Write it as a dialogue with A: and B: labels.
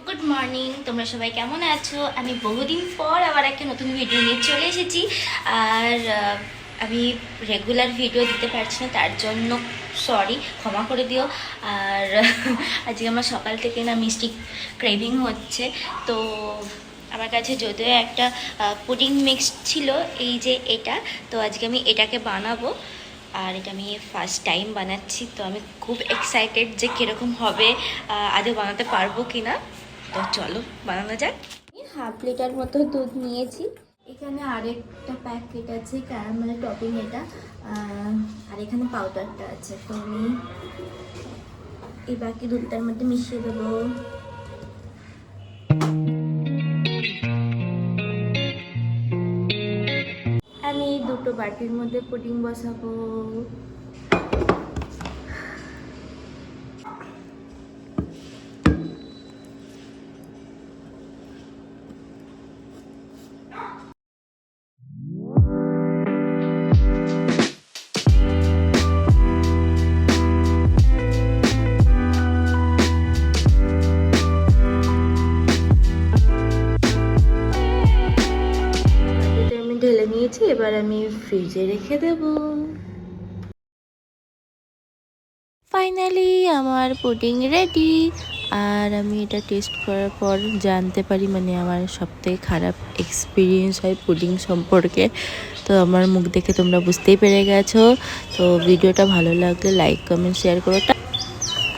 A: Good morning, তোমরা সবাই কেমন আছো? আমি বহুদিন পর আবার একটা নতুন ভিডিও নিয়ে চলে এসেছি। আর আমি রেগুলার ভিডিও দিতে পারছি না, তার জন্য সরি, ক্ষমা করে দিও। আর আজকে আমার সকাল থেকে না মিষ্টি ক্রেভিং হচ্ছে। তো আমার কাছে যদিও একটা পুডিং মিক্স ছিল, এই যে এটা, তো আজকে আমি এটাকে বানাবো। আর এটা আমি ফার্স্ট টাইম বানাচ্ছি, তো আমি খুব এক্সাইটেড যে কীরকম হবে, আদৌ বানাতে পারবো কি না। তো চলো বানানো যাক। 1/2 লিটার মতো দুধ নিয়েছি। এখানে আরেকটা প্যাকেট আছে ক্যারামেল টপিং, এটা আর এখানে পাউডারটা আছে। তো আমি এই বাকি দুধটার মধ্যে মিশিয়ে দেবো। আমি দুটো বাটির মধ্যে পুডিং বসাবো। ঢেলে নিয়েছি, এবার আমি ফ্রিজে রেখে দেব। ফাইনালি আমার পুডিং রেডি। আর আমি এটা টেস্ট করার পর জানতে পারি, মানে আমার সবথেকে খারাপ এক্সপিরিয়েন্স হয় পুডিং সম্পর্কে। তো আমার মুখ দেখে তোমরা বুঝতেই পেরে গেছো। তো ভিডিওটা ভালো লাগলে লাইক কমেন্ট শেয়ার করো।